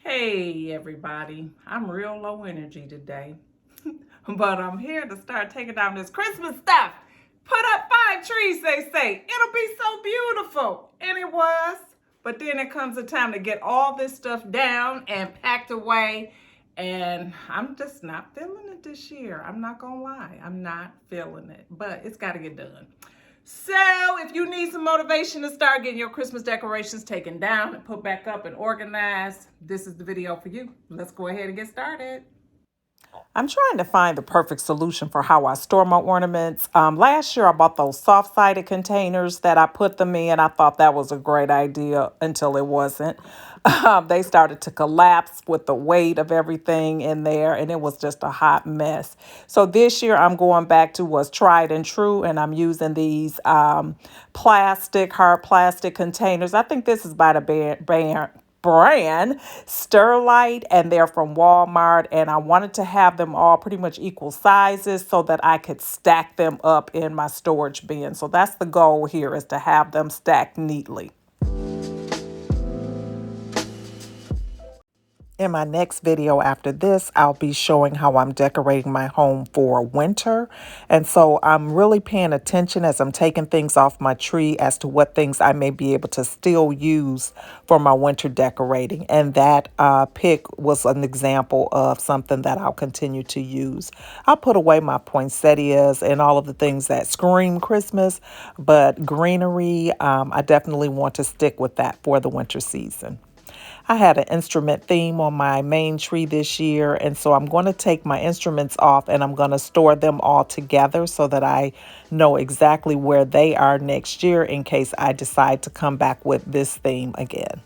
Hey everybody, I'm real low energy today, but I'm here to start taking down this Christmas stuff. Put up 5 trees, they say. It'll be so beautiful. And it was. But then it comes a time to get all this stuff down and packed away. And I'm just not feeling it this year. I'm not going to lie. I'm not feeling it. But it's got to get done. So if you need some motivation to start getting your Christmas decorations taken down and put back up and organized, this is the video for you. Let's go ahead and get started. I'm trying to find the perfect solution for how I store my ornaments. Last year, I bought those soft-sided containers that I put them in. I thought that was a great idea until it wasn't. They started to collapse with the weight of everything in there, and it was just a hot mess. So this year, I'm going back to what's tried and true, and I'm using these hard plastic containers. I think this is by the brand Sterlite, and they're from Walmart, and I wanted to have them all pretty much equal sizes so that I could stack them up in my storage bin. So that's the goal here, is to have them stacked neatly. In my next video after this, I'll be showing how I'm decorating my home for winter. And so I'm really paying attention as I'm taking things off my tree as to what things I may be able to still use for my winter decorating. And that pick was an example of something that I'll continue to use. I'll put away my poinsettias and all of the things that scream Christmas, but greenery, I definitely want to stick with that for the winter season. I had an instrument theme on my main tree this year, and so I'm going to take my instruments off and I'm going to store them all together so that I know exactly where they are next year in case I decide to come back with this theme again.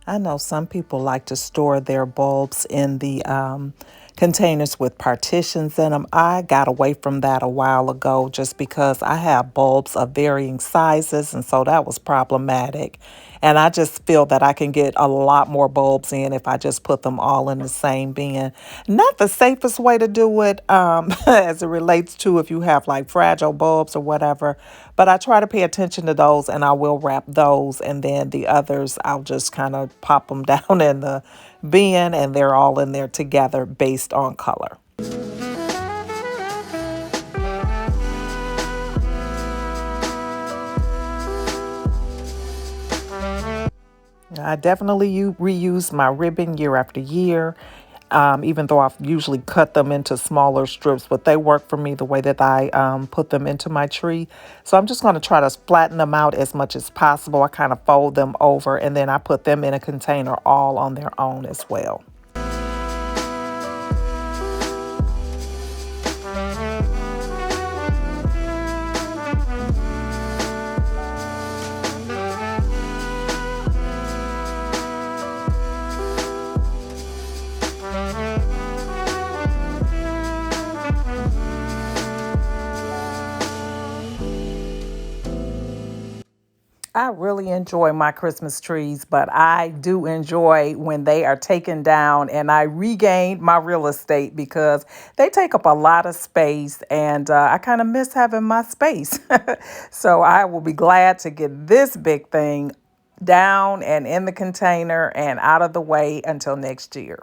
I know some people like to store their bulbs in the containers with partitions in them. I got away from that a while ago just because I have bulbs of varying sizes, and so that was problematic. And I just feel that I can get a lot more bulbs in if I just put them all in the same bin. Not the safest way to do it as it relates to if you have like fragile bulbs or whatever, but I try to pay attention to those, and I will wrap those, and then the others I'll just kind of pop them down in the bin, and they're all in there together based on color. I definitely reuse my ribbon year after year, even though I've usually cut them into smaller strips, but they work for me the way that I put them into my tree. So I'm just going to try to flatten them out as much as possible. I kind of fold them over, and then I put them in a container all on their own as well. I really enjoy my Christmas trees, but I do enjoy when they are taken down and I regain my real estate because they take up a lot of space, and I kind of miss having my space. So I will be glad to get this big thing down and in the container and out of the way until next year.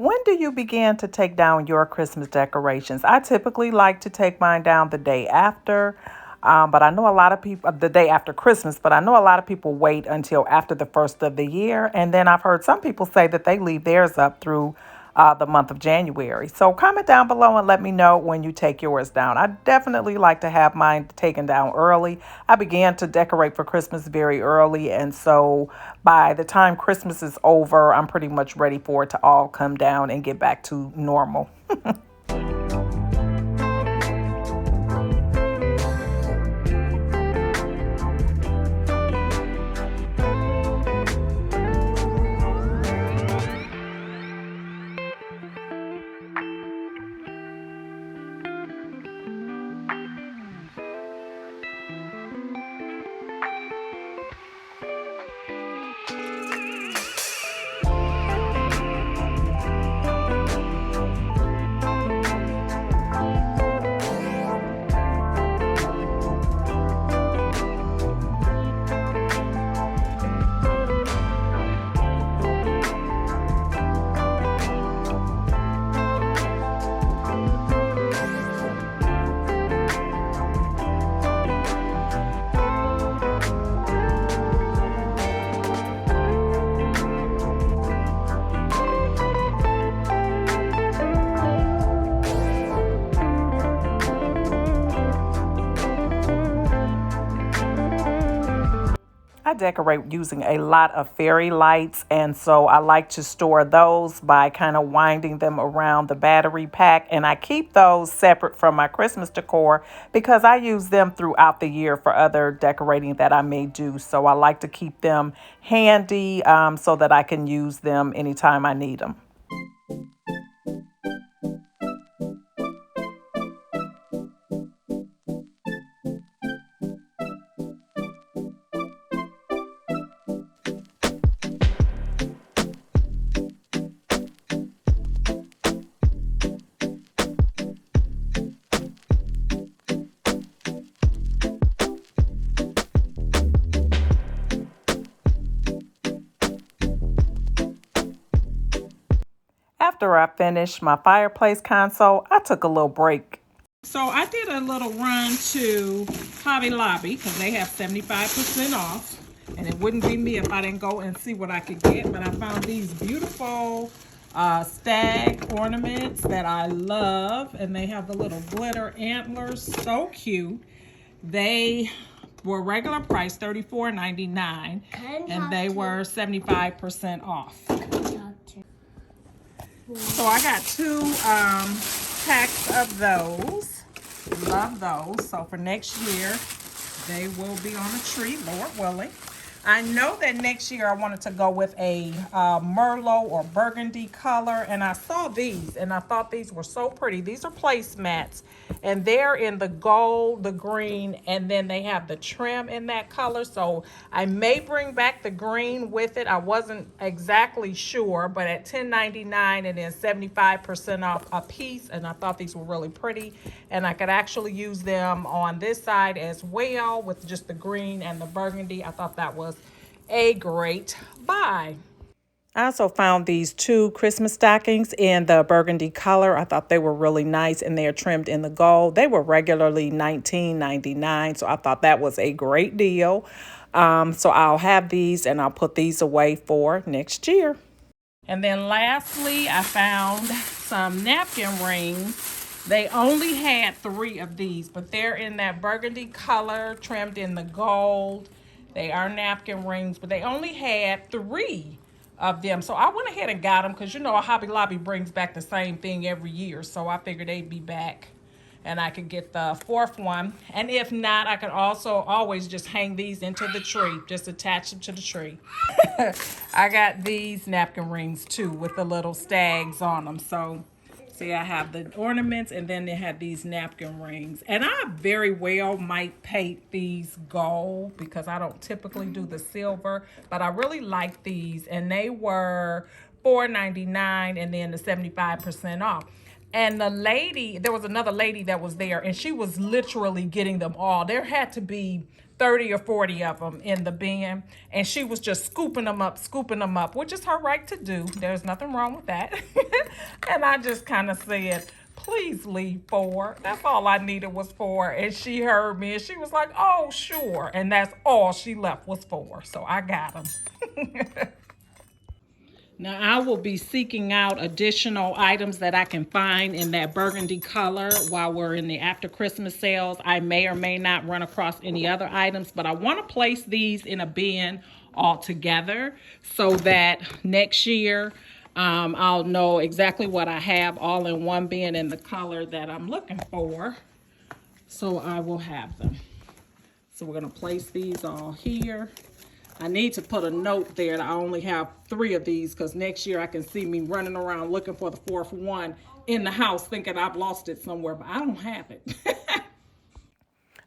when do you begin to take down your Christmas decorations? I typically like to take mine down the day after, but I know a lot of people, the day after Christmas, but I know a lot of people wait until after the first of the year. And then I've heard some people say that they leave theirs up through the month of January. So comment down below and let me know when you take yours down. I definitely like to have mine taken down early. I began to decorate for Christmas very early, and so by the time Christmas is over, I'm pretty much ready for it to all come down and get back to normal. I decorate using a lot of fairy lights, and so I like to store those by kind of winding them around the battery pack, and I keep those separate from my Christmas decor because I use them throughout the year for other decorating that I may do. So I like to keep them handy so that I can use them anytime I need them. After I finished my fireplace console, I took a little break. So I did a little run to Hobby Lobby because they have 75% off. And it wouldn't be me if I didn't go and see what I could get. But I found these beautiful stag ornaments that I love. And they have the little glitter antlers. So cute. They were regular price, $34.99. And they were 75% off. So I got 2 packs of those. Love those. So for next year, they will be on a tree, Lord willing. I know that next year I wanted to go with a Merlot or burgundy color, and I saw these and I thought these were so pretty. These are placemats, and they're in the gold, the green, and then they have the trim in that color. So I may bring back the green with it. I wasn't exactly sure, but at $10.99 and then 75% off a piece, and I thought these were really pretty, and I could actually use them on this side as well with just the green and the burgundy. I thought that was a great buy. I also found these 2 Christmas stockings in the burgundy color. I thought they were really nice, and they are trimmed in the gold. They were regularly $19.99, so I thought that was a great deal. So I'll have these, and I'll put these away for next year. And then lastly, I found some napkin rings. They only had 3 of these, but they're in that burgundy color, trimmed in the gold. They are napkin rings, but they only had 3 of them. So I went ahead and got them because, you know, Hobby Lobby brings back the same thing every year. So I figured they'd be back and I could get the 4th one. And if not, I could also always just hang these into the tree, just attach them to the tree. I got these napkin rings too with the little stags on them. So see, I have the ornaments, and then they had these napkin rings. And I very well might paint these gold because I don't typically do the silver, but I really like these. And they were $4.99 and then the 75% off. And the lady, there was another lady that was there, and she was literally getting them all. There had to be 30 or 40 of them in the bin. And she was just scooping them up, which is her right to do. There's nothing wrong with that. And I just kind of said, please leave 4. That's all I needed was 4. And she heard me and she was like, oh, sure. And that's all she left was 4. So I got them. Now I will be seeking out additional items that I can find in that burgundy color while we're in the after Christmas sales. I may or may not run across any other items, but I want to place these in a bin all together so that next year I'll know exactly what I have all in one bin in the color that I'm looking for. So I will have them. So we're going to place these all here. I need to put a note there that I only have 3 of these because next year I can see me running around looking for the 4th one in the house thinking I've lost it somewhere, but I don't have it.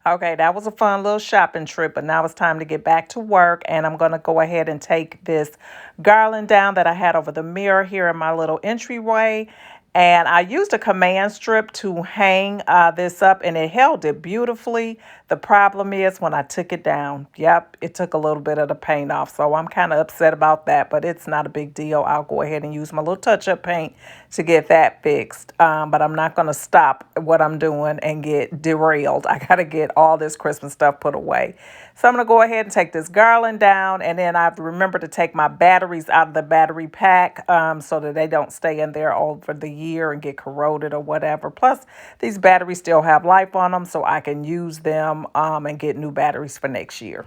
Okay, that was a fun little shopping trip, but now it's time to get back to work, and I'm going to go ahead and take this garland down that I had over the mirror here in my little entryway. And I used a command strip to hang this up, and it held it beautifully. The problem is when I took it down, yep, it took a little bit of the paint off. So I'm kind of upset about that, but it's not a big deal. I'll go ahead and use my little touch-up paint to get that fixed. But I'm not going to stop what I'm doing and get derailed. I got to get all this Christmas stuff put away. So I'm going to go ahead and take this garland down, and then I have to remember to take my batteries out of the battery pack so that they don't stay in there over the year and get corroded or whatever. Plus, these batteries still have life on them, so I can use them and get new batteries for next year.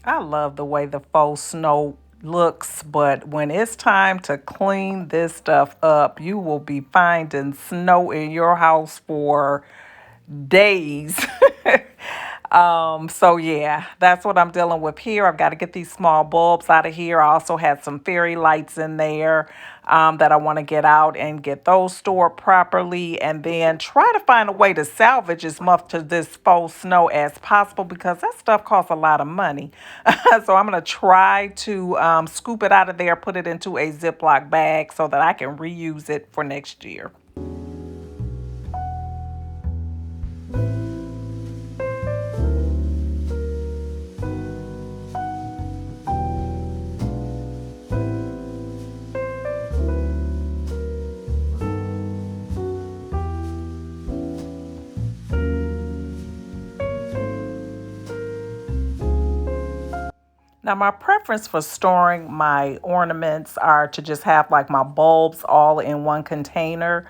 I love the way the faux snow looks, but when it's time to clean this stuff up, you will be finding snow in your house for days. So yeah, that's what I'm dealing with here. I've got to get these small bulbs out of here. I also had some fairy lights in there that I want to get out and get those stored properly, and then try to find a way to salvage as much of this faux snow as possible because that stuff costs a lot of money. So I'm going to try to scoop it out of there, put it into a Ziploc bag so that I can reuse it for next year. Now, my preference for storing my ornaments are to just have like my bulbs all in one container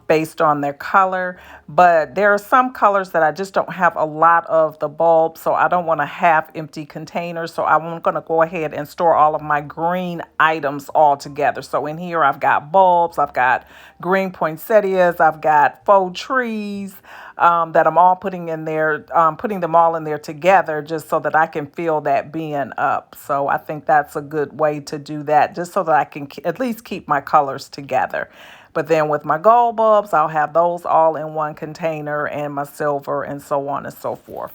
based on their color. But there are some colors that I just don't have a lot of the bulbs, so I don't want to have empty containers. So I'm going to go ahead and store all of my green items all together. So in here, I've got bulbs, I've got green poinsettias, I've got faux trees that I'm all putting in there, putting them all in there together just so that I can fill that bin up. So I think that's a good way to do that, just so that I can at least keep my colors together. But then with my gold bulbs, I'll have those all in one container, and my silver and so on and so forth.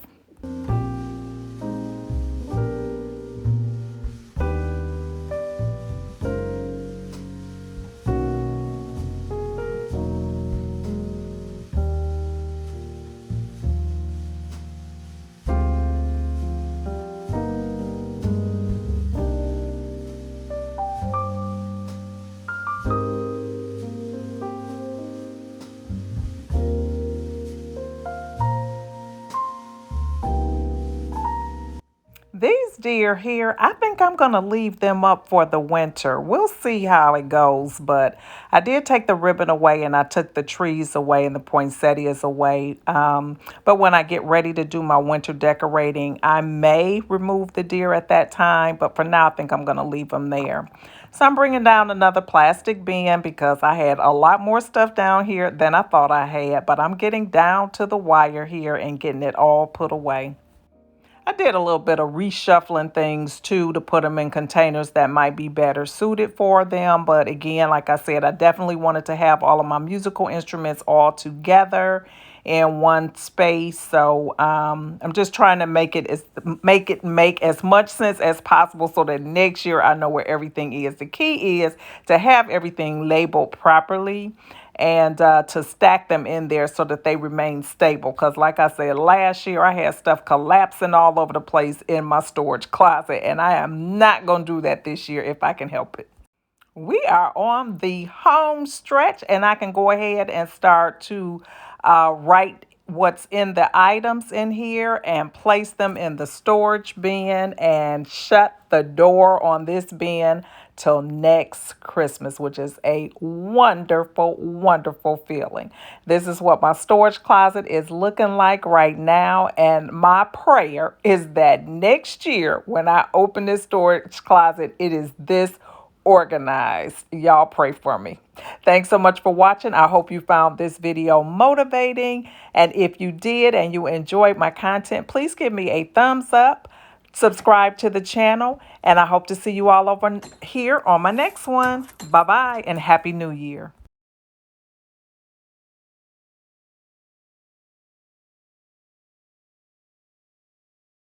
These deer here, I think I'm going to leave them up for the winter. We'll see how it goes, but I did take the ribbon away and I took the trees away and the poinsettias away. But when I get ready to do my winter decorating, I may remove the deer at that time, but for now I think I'm going to leave them there. So I'm bringing down another plastic bin because I had a lot more stuff down here than I thought I had, but I'm getting down to the wire here and getting it all put away. I did a little bit of reshuffling things too to put them in containers that might be better suited for them. But again, like I said, I definitely wanted to have all of my musical instruments all together in one space. So I'm just trying to make as much sense as possible so that next year I know where everything is. The key is to have everything labeled properly and to stack them in there so that they remain stable. Because like I said, last year I had stuff collapsing all over the place in my storage closet, and I am not going to do that this year if I can help it. We are on the home stretch, and I can go ahead and start to write what's in the items in here and place them in the storage bin and shut the door on this bin till next Christmas, which is a wonderful, wonderful feeling. This is what my storage closet is looking like right now. And my prayer is that next year, when I open this storage closet, it is this organized. Y'all pray for me. Thanks so much for watching. I hope you found this video motivating. And if you did and you enjoyed my content, please give me a thumbs up, subscribe to the channel, and I hope to see you all over here on my next one. Bye-bye and Happy New Year.